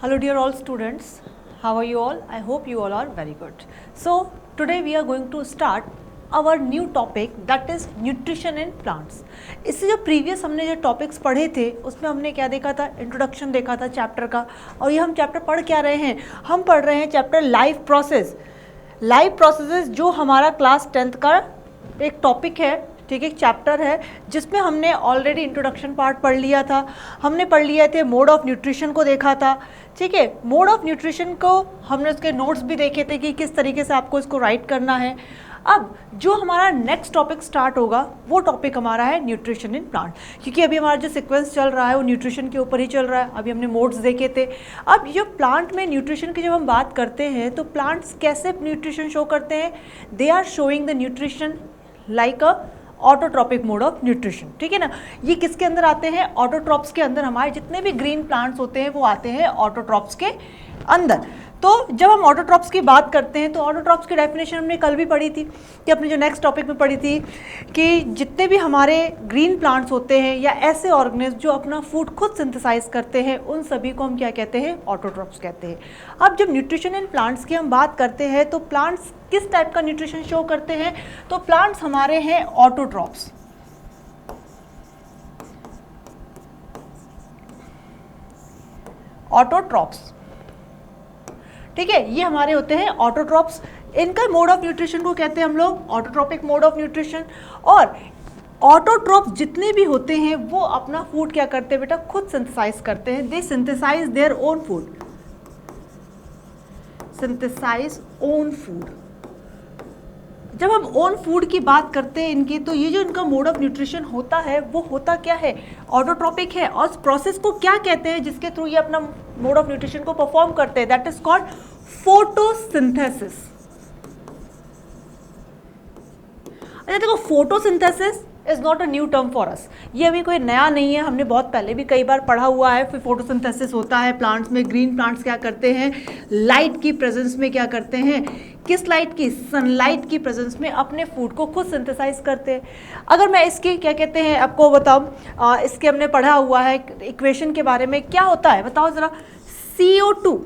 Hello dear all students, how are you all? I hope you all are very good. So today we are going to start our new topic that is nutrition in plants. इससे जो previous हमने जो topics पढ़े थे उसमें हमने क्या देखा था, introduction देखा था चैप्टर का, और ये हम चैप्टर पढ़ क्या रहे हैं, हम पढ़ रहे हैं chapter life process. Life processes जो हमारा क्लास 10th का एक टॉपिक है, ठीक है, एक चैप्टर है जिसमें हमने ऑलरेडी इंट्रोडक्शन पार्ट पढ़ लिया था। हमने पढ़ लिया थे मोड ऑफ न्यूट्रिशन को देखा था, ठीक है। मोड ऑफ न्यूट्रिशन को हमने उसके नोट्स भी देखे थे कि किस तरीके से आपको इसको राइट करना है। अब जो हमारा नेक्स्ट टॉपिक स्टार्ट होगा वो टॉपिक हमारा है न्यूट्रिशन इन प्लांट, क्योंकि अभी हमारा जो सीक्वेंस चल रहा है वो न्यूट्रिशन के ऊपर ही चल रहा है। अभी हमने मोड्स देखे थे। अब ये प्लांट में न्यूट्रिशन की जब हम बात करते हैं तो प्लांट्स कैसे न्यूट्रिशन शो करते हैं, they are showing the nutrition like a autotrophic mode of nutrition, ठीक है ना। ये किसके अंदर आते हैं, ऑटोट्रॉप्स के अंदर। हमारे जितने भी ग्रीन प्लांट्स होते हैं वो आते हैं ऑटोट्रॉप्स के अंदर। तो जब हम ऑटोट्रॉप्स की बात करते हैं तो ऑटोट्रॉप्स की डेफिनेशन हमने कल भी पढ़ी थी, कि अपने जो नेक्स्ट टॉपिक में पढ़ी थी कि जितने भी हमारे ग्रीन प्लांट्स होते हैं या ऐसे ऑर्गेनिज्म जो अपना फूड खुद सिंथेसाइज करते हैं उन सभी को हम क्या कहते हैं, ऑटोट्रॉप्स कहते हैं। अब जब न्यूट्रिशन इन प्लांट्स की हम बात करते हैं तो प्लांट्स किस टाइप का न्यूट्रिशन शो करते हैं, तो प्लांट्स हमारे हैं ऑटोट्रॉप्स। ऑटोट्रॉप्स, ठीक है, ये हमारे होते हैं ऑटोट्रॉप्स। इनका मोड ऑफ न्यूट्रिशन को कहते हैं हम लोग ऑटोट्रॉपिक मोड ऑफ न्यूट्रिशन। और ऑटोट्रॉप्स जितने भी होते हैं वो अपना फूड क्या करते हैं बेटा, खुद सिंथेसाइज करते हैं। They synthesize their own food, synthesize own food. जब हम ओन फूड की बात करते हैं इनकी, तो ये जो इनका मोड ऑफ न्यूट्रिशन होता है वो होता क्या है, ऑटोट्रॉपिक है। और प्रोसेस को क्या कहते हैं जिसके थ्रू ये अपना मोड ऑफ न्यूट्रिशन को परफॉर्म करते हैं, दैट इज कॉल्ड फोटोसिंथेसिस। अच्छा देखो, photosynthesis is not a new term for us, ये अभी कोई नया नहीं है, हमने बहुत पहले भी कई बार पढ़ा हुआ है। फिर फोटोसिंथेसिस होता है प्लांट्स में। ग्रीन प्लांट्स क्या करते हैं, लाइट की प्रेजेंस में क्या करते हैं, किस लाइट की, सनलाइट की प्रेजेंस में अपने फूड को खुद सिंथेसाइज करते हैं। अगर मैं इसकी क्या कहते हैं आपको बताऊं, इसके हमने पढ़ा हुआ है इक्वेशन के बारे में, क्या होता है बताओ ज़रा। CO2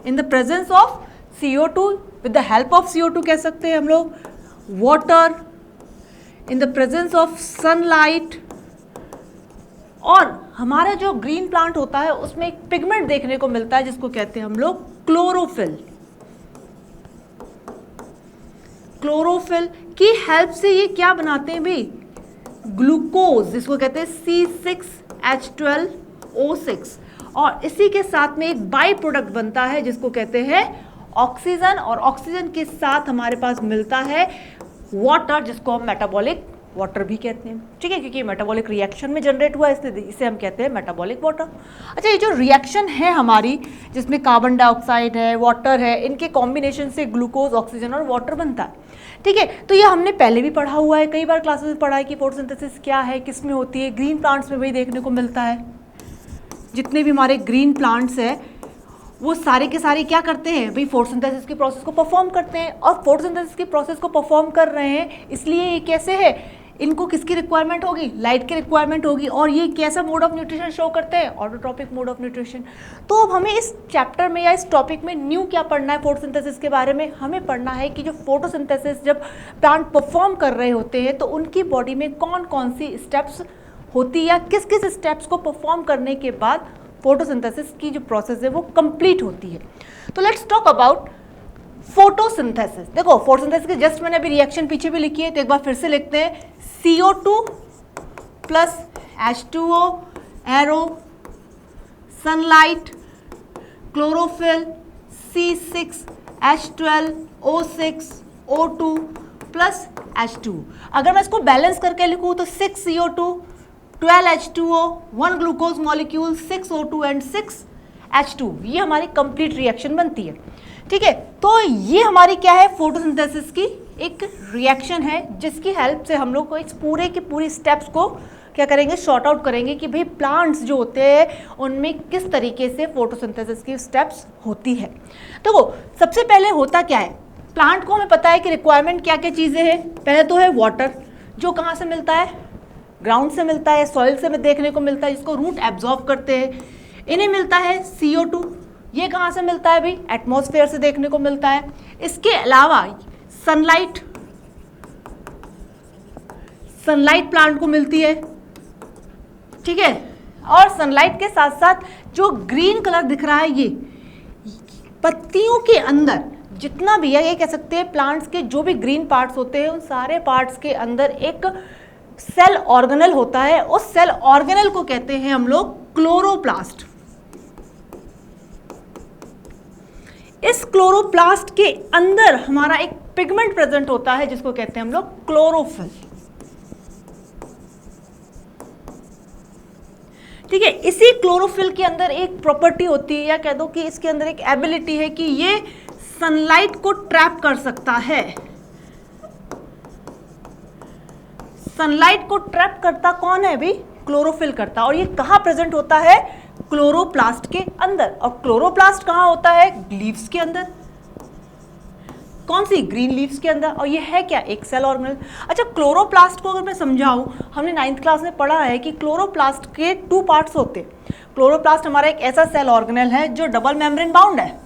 in the presence of CO2, with the help of CO2 कह सकते हैं हम लोग, water in the presence of sunlight. और हमारा जो ग्रीन प्लांट होता है उसमें एक पिगमेंट देखने को मिलता है जिसको कहते हैं हम लोग क्लोरोफिल। क्लोरोफिल की हेल्प से ये क्या बनाते हैं भाई, ग्लूकोज, जिसको कहते हैं C6H12O6। और इसी के साथ में एक बाई प्रोडक्ट बनता है जिसको कहते हैं ऑक्सीजन। और ऑक्सीजन के साथ हमारे पास मिलता है वाटर, जिसको हम मेटाबॉलिक वाटर भी कहते हैं, ठीक है, क्योंकि मेटाबॉलिक रिएक्शन में जनरेट हुआ है, इसलिए इसे हम कहते हैं मेटाबॉलिक वाटर। अच्छा, ये जो रिएक्शन है हमारी, जिसमें कार्बन डाइऑक्साइड है, वाटर है, इनके कॉम्बिनेशन से ग्लूकोज, ऑक्सीजन और वाटर बनता है, ठीक है। तो ये हमने पहले भी पढ़ा हुआ है, कई बार क्लासेस में पढ़ा है कि फोटोसिंथेसिस क्या है, किस में होती है। ग्रीन प्लांट्स में वही देखने को मिलता है। जितने भी हमारे ग्रीन प्लांट्स हैं वो सारे के सारे क्या करते हैं भाई, फोटोसिंथेसिस की प्रोसेस को परफॉर्म करते हैं। और फोटोसिंथेसिस की प्रोसेस को परफॉर्म कर रहे हैं इसलिए ये कैसे है, इनको किसकी रिक्वायरमेंट होगी, लाइट की रिक्वायरमेंट होगी। और ये कैसा मोड ऑफ न्यूट्रिशन शो करते हैं, ऑटोट्रॉपिक मोड ऑफ न्यूट्रिशन। तो अब हमें इस चैप्टर में या इस टॉपिक में न्यू क्या पढ़ना है, फोटोसिंथेसिस के बारे में हमें पढ़ना है कि जो फोटोसिंथेसिस जब प्लांट परफॉर्म कर रहे होते हैं तो उनकी बॉडी में कौन कौन सी स्टेप्स होती है, या किस किस स्टेप्स को परफॉर्म करने के बाद फोटोसिंथेसिस की जो प्रोसेस है वो कंप्लीट होती है। तो लेट्स टॉक अबाउट फोटोसिंथेसिस। देखो, फोटोसिंथेसिस के जस्ट मैंने अभी रिएक्शन पीछे भी लिखी है, तो एक बार फिर से लिखते हैं। CO2 plus H2O, arrow, sunlight, chlorophyll, C6H12O6, O2 plus H2। अगर मैं इसको बैलेंस करके लिखूँ तो 6 CO2, 12 H2O, 1 glucose molecule, 6 O2 and 6 H2, ये हमारी कंप्लीट रिएक्शन बनती है, ठीक है। तो ये हमारी क्या है, फोटोसिंथेसिस की एक रिएक्शन है जिसकी हेल्प से हम लोग को इस पूरे की पूरी स्टेप्स को क्या करेंगे, शॉर्ट आउट करेंगे कि भाई प्लांट्स जो होते हैं उनमें किस तरीके से फोटोसिंथेसिस की स्टेप्स होती है। तो वो सबसे पहले होता क्या है, प्लांट को हमें पता है कि रिक्वायरमेंट क्या क्या चीज़ें हैं। पहले तो है वाटर, जो कहाँ से मिलता है, ग्राउंड से मिलता है, सॉइल से देखने को मिलता है, जिसको रूट एब्जॉर्ब करते हैं। इन्हें मिलता है CO2। ये कहाँ से मिलता है भाई? एटमॉस्फेयर से देखने को मिलता है। इसके अलावा सनलाइट प्लांट को मिलती है, ठीक है। और सनलाइट के साथ साथ जो ग्रीन कलर दिख रहा है, ये पत्तियों के अंदर जितना भी है, ये कह सकते हैं प्लांट्स के जो भी ग्रीन पार्ट्स होते हैं, उन सारे पार्ट्स के अंदर एक सेल ऑर्गेनल होता है। उस सेल ऑर्गेनल को कहते हैं हम लोग क्लोरोप्लास्ट। इस क्लोरोप्लास्ट के अंदर हमारा एक पिगमेंट प्रेजेंट होता है जिसको कहते हैं हम लोग क्लोरोफिल, ठीक है। इसी क्लोरोफिल के अंदर एक प्रॉपर्टी होती है, या कह दो कि इसके अंदर एक एबिलिटी है कि ये सनलाइट को ट्रैप कर सकता है। सनलाइट को ट्रैप करता कौन है भी? क्लोरोफिल करता। और ये कहाँ प्रेजेंट होता है? क्लोरोप्लास्ट के अंदर। और क्लोरोप्लास्ट कहाँ होता है? लीव्स के अंदर। कौन सी? ग्रीन लीव्स के अंदर। और ये है क्या? एक सेल ऑर्गेनल। अच्छा, क्लोरोप्लास्ट को अगर मैं समझाऊं, हमने 9th क्लास में पढ़ा है कि क्लोरोप्लास्ट के 2 पार्ट्स होते हैं। क्लोरोप्लास्ट हमारा एक ऐसा सेल ऑर्गेनल है जो डबल मेम्ब्रेन बाउंड है,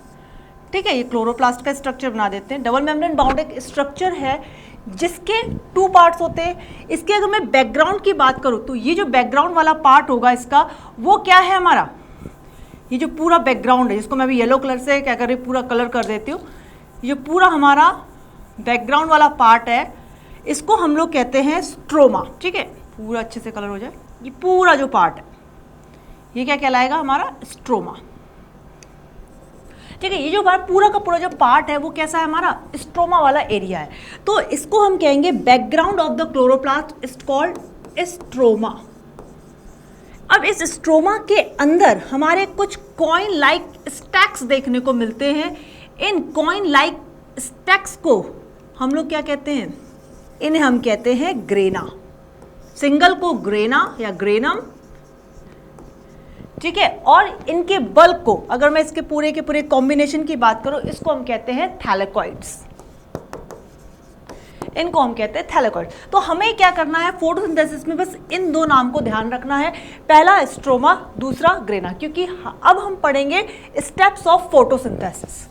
ठीक है। ये क्लोरोप्लास्ट का स्ट्रक्चर बना देते हैं। डबल मेम्ब्रेन बाउंड एक स्ट्रक्चर है जिसके 2 पार्ट्स होते हैं। इसके अगर मैं बैकग्राउंड की बात करूं तो ये जो बैकग्राउंड वाला पार्ट होगा इसका, वो क्या है हमारा? ये जो पूरा बैकग्राउंड है, जिसको मैं अभी येलो कलर से क्या कर रही, पूरा कलर कर देती हूँ। ये पूरा हमारा बैकग्राउंड वाला पार्ट है, इसको हम लोग कहते हैं स्ट्रोमा, ठीक है। पूरा अच्छे से कलर हो जाए। ये पूरा जो पार्ट है, ये क्या कहलाएगा? हमारा स्ट्रोमा, ठीक है। ये जो पूरा का पूरा जो पार्ट है वो कैसा है? हमारा स्ट्रोमा वाला एरिया है। तो इसको हम कहेंगे background of the chloroplast is called stroma. अब इस स्ट्रोमा के अंदर हमारे कुछ कॉइन लाइक स्टैक्स देखने को मिलते हैं। इन कॉइन लाइक स्टैक्स को हम लोग क्या कहते हैं? इन्हें हम कहते हैं ग्रेना। सिंगल को ग्रेना या ग्रेनम, ठीक है। और इनके बल्क को, अगर मैं इसके पूरे के पूरे कॉम्बिनेशन की बात करूं, इसको हम कहते हैं थैलेकॉइड्स। इनको हम कहते हैं थैलेकॉइड्स। तो हमें क्या करना है फोटोसिंथेसिस में? बस इन 2 नाम को ध्यान रखना है, पहला स्ट्रोमा, दूसरा ग्रेना, क्योंकि अब हम पढ़ेंगे steps of photosynthesis.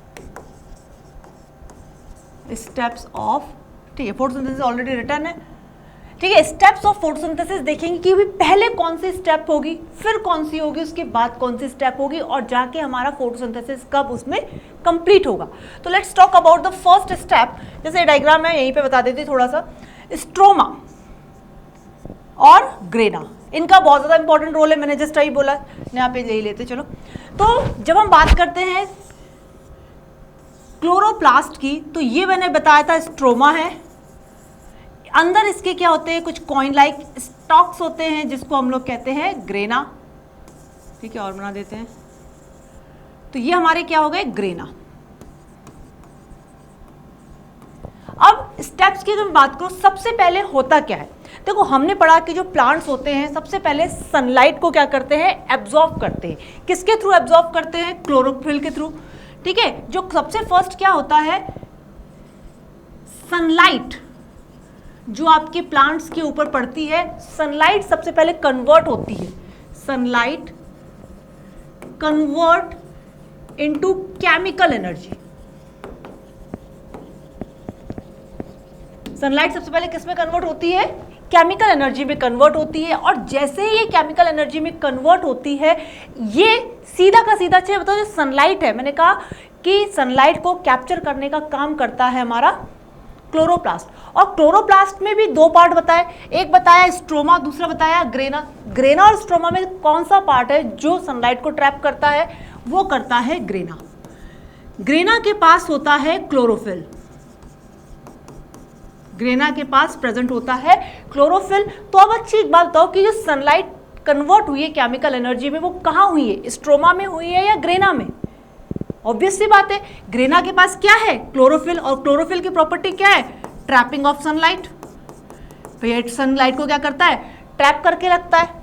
Steps of, ठीक है, फोटोसिंथेसिस ऑलरेडी रिटर्न है, ठीक है। स्टेप्स ऑफ फोटोसिंथेसिस देखेंगे कि भी पहले कौन सी स्टेप होगी, फिर कौन सी होगी, उसके बाद कौन सी स्टेप होगी, और जाके हमारा फोटोसिंथेसिस कब उसमें कंप्लीट होगा। तो let's talk about the first step. जैसे डायग्राम मैं यहीं पे बता देती थोड़ा सा। स्ट्रोमा और ग्रेना, इनका बहुत ज़्यादा इंपॉर्टेंट रोल है, मैंने जस्ट अभी बोला, यहाँ पे ले ही लेते चलो। तो जब हम बात करते हैं क्लोरोप्लास्ट की, तो ये मैंने बताया था स्ट्रोमा है। अंदर इसके क्या होते हैं? कुछ कॉइन लाइक स्टॉक्स होते हैं जिसको हम लोग कहते हैं ग्रेना, ठीक है। और बना देते हैं, तो ये हमारे क्या हो गए? ग्रेना। अब स्टेप्स की अगर मैं बात करूं, सबसे पहले होता क्या है? देखो, हमने पढ़ा कि जो प्लांट्स होते हैं सबसे पहले सनलाइट को क्या करते हैं? एब्जॉर्ब करते हैं। किसके थ्रू एब्जॉर्ब करते हैं? क्लोरोफिल के थ्रू, ठीक है। जो सबसे फर्स्ट क्या होता है? सनलाइट जो आपके प्लांट्स के ऊपर पड़ती है, सनलाइट सबसे पहले कन्वर्ट होती है। Sunlight convert into chemical energy. Sunlight सबसे पहले किस में कन्वर्ट होती है? केमिकल एनर्जी में कन्वर्ट होती है। और जैसे ही ये केमिकल एनर्जी में कन्वर्ट होती है, ये सीधा का सीधा, अच्छा बताओ, जो सनलाइट है, मैंने कहा कि सनलाइट को कैप्चर करने का काम करता है हमारा क्लोरोप्लास्ट। और क्लोरोप्लास्ट में भी 2 पार्ट बताए, एक बताया स्ट्रोमा, दूसरा बताया ग्रेना। ग्रेना और स्ट्रोमा में कौन सा पार्ट है जो सनलाइट को ट्रैप करता है? वो करता है ग्रेना। ग्रेना के पास होता है क्लोरोफिल। ग्रेना के पास प्रेजेंट होता है क्लोरोफिल। तो अब अच्छी एक बात बताओ कि जो सनलाइट कन्वर्ट हुई है केमिकल एनर्जी में, वो कहाँ हुई है? स्ट्रोमा में हुई है या ग्रेना में? ऑब्वियस सी बात है, ग्रेना के पास क्या है? क्लोरोफिल। और क्लोरोफिल की प्रॉपर्टी क्या है? Trapping of sunlight. भैया सनलाइट को क्या करता है? ट्रैप करके रखता है।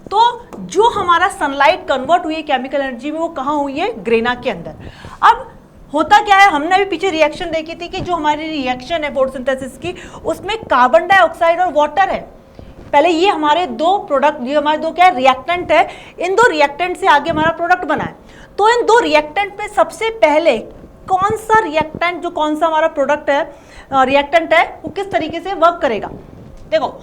तो जो हमारा सनलाइट कन्वर्ट हुई है केमिकल एनर्जी में, वो कहाँ हुई है? ग्रेना के अंदर। अब होता क्या है, हमने अभी पीछे रिएक्शन देखी थी कि जो हमारी रिएक्शन है फोटोसिंथेसिस की, उसमें कार्बन डाइऑक्साइड और वाटर है। पहले ये हमारे दो प्रोडक्ट, ये हमारे दो क्या रिएक्टेंट है, इन दो रिएक्टेंट से आगे हमारा प्रोडक्ट बना है। तो इन दो रिएक्टेंट में सबसे पहले कौन सा रिएक्टेंट, जो कौन सा हमारा प्रोडक्ट है, रिएक्टेंट है, वो किस तरीके से वर्क करेगा। देखो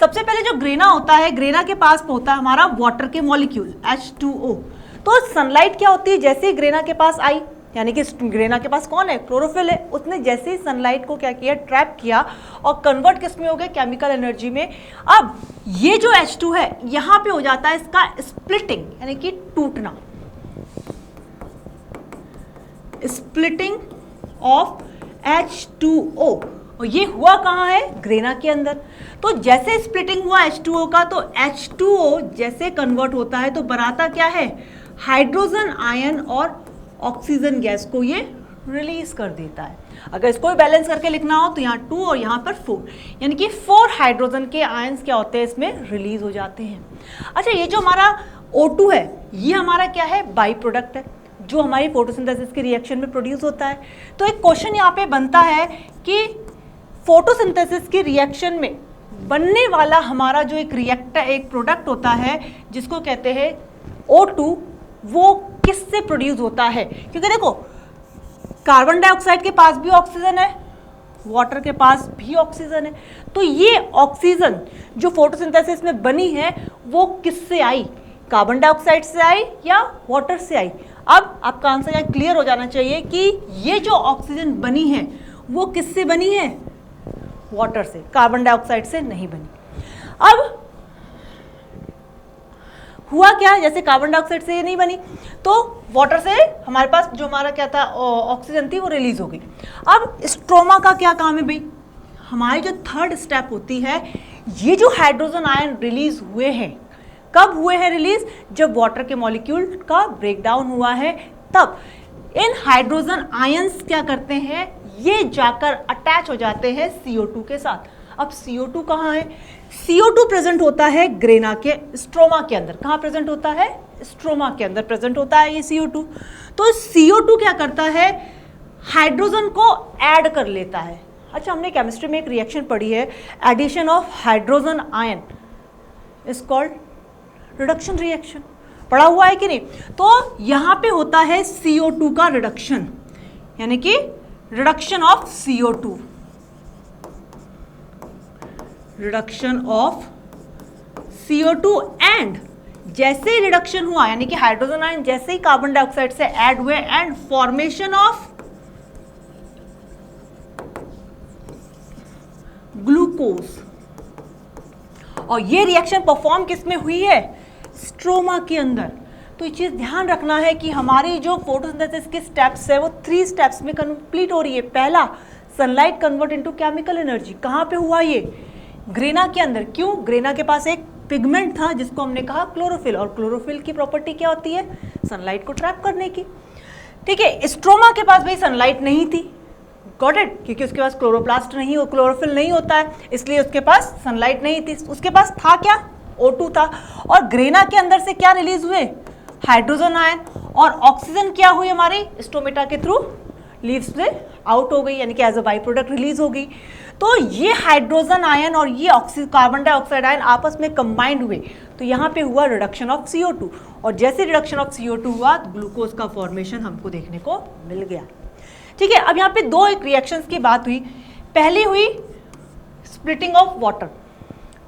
सबसे पहले जो ग्रेना होता है, ग्रेना के पास होता है हमारा वाटर के मॉलिक्यूल H2O। तो सनलाइट क्या होती है, जैसे ही ग्रेना के पास आई, यानी कि ग्रेना के पास कौन है, क्लोरोफिल है, उसने जैसे ही सनलाइट को क्या किया, ट्रैप किया और कन्वर्ट किस में हो गया, केमिकल एनर्जी में। अब ये जो H2 है यहां पे हो जाता है इसका स्प्लिटिंग, यानी कि टूटना, स्प्लिटिंग ऑफ H2O। और ये हुआ कहाँ है, ग्रेना के अंदर। तो जैसे स्प्लिटिंग हुआ H2O का, तो H2O जैसे कन्वर्ट होता है तो बनाता क्या है, हाइड्रोजन आयन और ऑक्सीजन गैस को ये रिलीज कर देता है। अगर इसको भी बैलेंस करके लिखना हो तो यहाँ 2 और यहाँ पर 4, यानी कि 4 हाइड्रोजन के आयंस क्या होते हैं इसमें रिलीज हो जाते हैं। अच्छा, ये जो हमारा O2 है ये हमारा क्या है, बाई प्रोडक्ट है, जो हमारी फोटोसिंथेसिस के रिएक्शन में प्रोड्यूस होता है। तो एक क्वेश्चन यहाँ पे बनता है कि फोटोसिंथेसिस के रिएक्शन में बनने वाला हमारा जो एक प्रोडक्ट होता है जिसको कहते हैं O2, वो किससे प्रोड्यूस होता है। क्योंकि देखो कार्बन डाइऑक्साइड के पास भी ऑक्सीजन है, वाटर के पास भी ऑक्सीजन है, तो ये ऑक्सीजन जो फोटोसिंथेसिस में बनी है वो किससे आई, कार्बन डाइऑक्साइड से आई या वाटर से आई। अब आपका आंसर यहाँ क्लियर हो जाना चाहिए कि ये जो ऑक्सीजन बनी है वो किससे बनी है, वाटर से, कार्बन डाइऑक्साइड से नहीं बनी। अब हुआ क्या, जैसे कार्बन डाइऑक्साइड से ये नहीं बनी तो वाटर से हमारे पास जो हमारा क्या था, ऑक्सीजन थी, वो रिलीज हो गई। अब स्ट्रोमा का क्या काम है भाई, हमारी जो थर्ड स्टेप होती है, ये जो हाइड्रोजन आयन रिलीज हुए हैं, कब हुए हैं रिलीज, जब वाटर के मॉलिक्यूल का ब्रेकडाउन हुआ है तब। इन हाइड्रोजन आयंस क्या करते हैं, ये जाकर अटैच हो जाते हैं CO2 के साथ। अब CO2 कहाँ है, CO2 प्रेजेंट होता है ग्रेना के स्ट्रोमा के अंदर। कहाँ प्रेजेंट होता है, स्ट्रोमा के अंदर प्रेजेंट होता है ये CO2। तो CO2 क्या करता है, हाइड्रोजन को ऐड कर लेता है। अच्छा, हमने केमिस्ट्री में एक रिएक्शन पढ़ी है, addition of hydrogen ion is called reduction reaction, पढ़ा हुआ है कि नहीं। तो यहाँ पे होता है CO2 का रिडक्शन, यानी कि reduction of CO2, reduction of CO2। And जैसे ही रिडक्शन हुआ, यानी कि हाइड्रोजन आयन जैसे ही कार्बन डाइऑक्साइड से ऐड हुए, एंड फॉर्मेशन ऑफ ग्लूकोज। और ये रिएक्शन परफॉर्म किस में हुई है, स्ट्रोमा के अंदर। तो ये चीज ध्यान रखना है कि हमारी जो फोटोसिंथेसिस के स्टेप्स है वो 3 स्टेप्स में कंप्लीट हो रही है। पहला, sunlight convert into chemical energy. कहाँ पे हुआ ये, ग्रेना के अंदर। क्यों, ग्रेना के पास एक पिगमेंट था जिसको हमने कहा क्लोरोफिल, और क्लोरोफिल की प्रॉपर्टी क्या होती है, सनलाइट को ट्रैप करने की। ठीक है, स्ट्रोमा के पास भाई सनलाइट नहीं थी, गॉट इट, क्योंकि उसके पास क्लोरोप्लास्ट नहीं हो, क्लोरोफिल नहीं होता है, इसलिए उसके पास सनलाइट नहीं थी। उसके पास था क्या, O2 था। और ग्रेना के अंदर से क्या रिलीज हुए, हाइड्रोजन आयन, और ऑक्सीजन क्या हुई हमारी स्टोमेटा के थ्रू लीव्स से आउट हो गई, यानी कि as a by product release हो गई। तो ये हाइड्रोजन आयन और ये कार्बन डाइऑक्साइड आयन आपस में कंबाइंड हुए, तो यहाँ पे हुआ रिडक्शन ऑफ CO2। और जैसे रिडक्शन ऑफ CO2 हुआ, ग्लूकोज का फॉर्मेशन हमको देखने को मिल गया। ठीक है, अब यहाँ पे दो एक रिएक्शंस की बात हुई। पहली हुई स्प्लिटिंग ऑफ वाटर।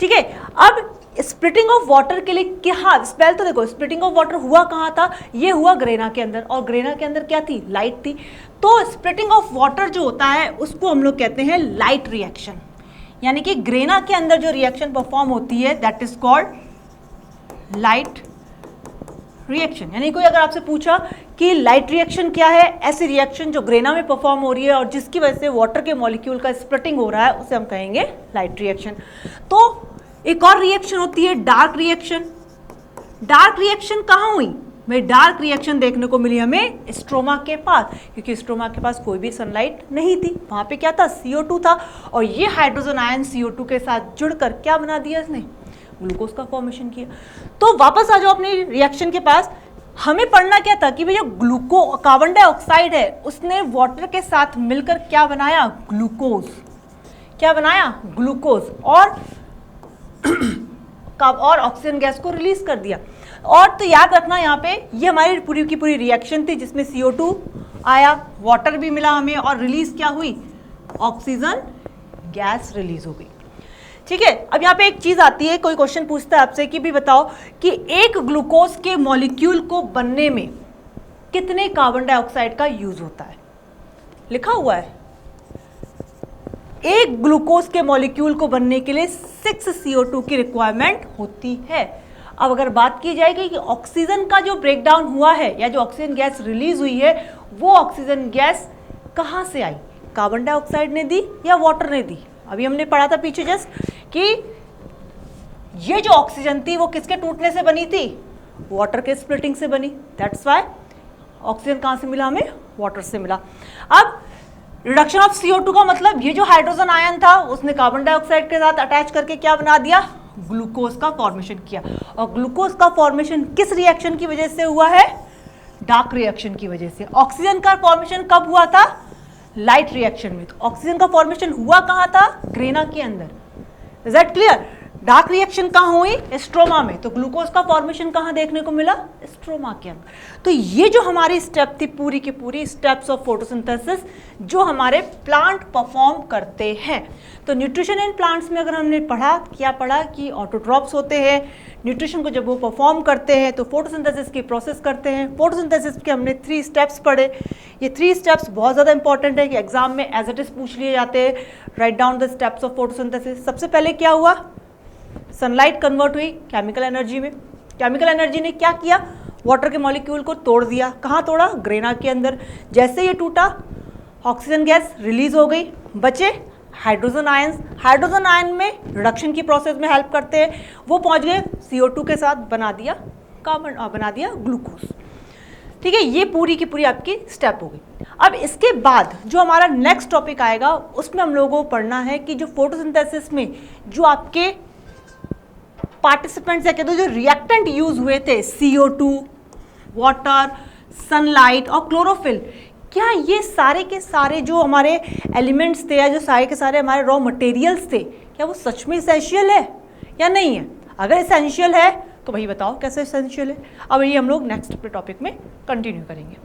ठीक है, अब स्प्लिटिंग ऑफ वाटर के लिए क्या, पहले तो देखो स्प्लिटिंग ऑफ वाटर हुआ कहाँ था, ये हुआ ग्रेना के अंदर, और ग्रेना के अंदर क्या थी, लाइट थी। तो स्प्लिटिंग ऑफ वाटर जो होता है उसको हम लोग कहते हैं लाइट रिएक्शन, यानी कि ग्रेना के अंदर जो रिएक्शन परफॉर्म होती है that is called light reaction. यानी कोई अगर आपसे पूछा कि लाइट रिएक्शन क्या है, ऐसी रिएक्शन जो ग्रेना में परफॉर्म हो रही है और जिसकी वजह से वाटर के मॉलिक्यूल का स्प्लिटिंग हो रहा है, उसे हम कहेंगे लाइट रिएक्शन। तो एक और रिएक्शन होती है डार्क रिएक्शन। डार्क रिएक्शन कहाँ हुई भाई, डार्क रिएक्शन देखने को मिली हमें स्ट्रोमा के पास, क्योंकि स्ट्रोमा के पास कोई भी सनलाइट नहीं थी, वहां पे क्या था, CO2 था, और ये हाइड्रोजन आयन CO2 के साथ जुड़कर क्या बना दिया इसने, ग्लूकोज का फॉर्मेशन किया। तो वापस आ जाओ अपनी रिएक्शन के पास। हमें पढ़ना क्या था कि भैया कार्बन डाइऑक्साइड है उसने वाटर के साथ मिलकर क्या बनाया, ग्लूकोज। क्या बनाया, ग्लूकोज। और और ऑक्सीजन गैस को रिलीज कर दिया। और तो याद रखना यहाँ पे ये हमारी पूरी की पूरी रिएक्शन थी जिसमें CO2 आया, वाटर भी मिला हमें और रिलीज क्या हुई, ऑक्सीजन गैस रिलीज हो गई। ठीक है, अब यहाँ पे एक चीज आती है, कोई क्वेश्चन पूछता है आपसे कि भी बताओ कि एक ग्लूकोज के मॉलिक्यूल को बनने में कितने कार्बन डाइऑक्साइड का यूज होता है। लिखा हुआ है एक ग्लूकोज के मॉलिक्यूल को बनने के लिए 6 CO2 की रिक्वायरमेंट होती है। अब अगर बात की जाएगी कि ऑक्सीजन का जो ब्रेकडाउन हुआ है या जो ऑक्सीजन गैस रिलीज हुई है वो ऑक्सीजन गैस कहाँ से आई, कार्बन डाइऑक्साइड ने दी या वाटर ने दी। अभी हमने पढ़ा था पीछे जस्ट कि ये जो ऑक्सीजन थी वो किसके टूटने से बनी थी, वाटर के स्प्लिटिंग से बनी। दैट्स वाई ऑक्सीजन कहाँ से मिला हमें, वाटर से मिला। अब रिडक्शन ऑफ CO2 का मतलब ये जो हाइड्रोजन आयन था उसने कार्बन डाइऑक्साइड के साथ अटैच करके क्या बना दिया, ग्लूकोज का फॉर्मेशन किया। और ग्लूकोज का फॉर्मेशन किस रिएक्शन की वजह से हुआ है, डार्क रिएक्शन की वजह से। ऑक्सीजन का फॉर्मेशन कब हुआ था, लाइट रिएक्शन में। तो ऑक्सीजन का फॉर्मेशन हुआ कहाँ था, ग्रेना के अंदर। Is that clear. Dark reaction कहाँ हुई, स्ट्रोमा में। तो ग्लूकोज का फॉर्मेशन कहाँ देखने को मिला, स्ट्रोमा के अंदर। तो ये जो हमारी स्टेप थी पूरी की पूरी स्टेप्स ऑफ फोटोसिंथेसिस जो हमारे प्लांट परफॉर्म करते हैं। तो न्यूट्रिशन इन प्लांट्स में अगर हमने पढ़ा, क्या पढ़ा कि ऑटोट्रॉप्स होते हैं, न्यूट्रिशन को जब वो परफॉर्म करते हैं तो फोटोसिंथेसिस की प्रोसेस करते हैं। फोटोसिंथेसिस के हमने 3 स्टेप्स पढ़े। ये 3 स्टेप्स बहुत ज़्यादा इंपॉर्टेंट है कि एग्जाम में एज इट इज पूछ लिए जाते हैं। Write down the steps of photosynthesis. सबसे पहले क्या हुआ, सनलाइट कन्वर्ट हुई केमिकल एनर्जी में। केमिकल एनर्जी ने क्या किया, वाटर के मॉलिक्यूल को तोड़ दिया। कहाँ तोड़ा, ग्रेना के अंदर। जैसे ये टूटा ऑक्सीजन गैस रिलीज हो गई, बचे हाइड्रोजन आयंस। हाइड्रोजन आयन में रिडक्शन की प्रोसेस में हेल्प करते हैं, वो पहुंच गए CO2 के साथ, बना दिया कार्बन, बना दिया ग्लूकोज। ठीक है, ये पूरी की पूरी आपकी स्टेप हो गई। अब इसके बाद जो हमारा नेक्स्ट टॉपिक आएगा उसमें हम लोगों को पढ़ना है कि जो फोटोसिंथेसिस में जो आपके पार्टिसिपेंट्स या कहते जो रिएक्टेंट यूज हुए थे, CO2, वाटर, सनलाइट और क्लोरोफिल, क्या ये सारे के सारे जो हमारे एलिमेंट्स थे या जो सारे के सारे हमारे रॉ मटेरियल्स थे, क्या वो सच में एसेंशियल है या नहीं है। अगर एसेंशियल है तो भाई बताओ कैसे एसेंशियल है। अब ये हम लोग नेक्स्ट टॉपिक में कंटिन्यू करेंगे।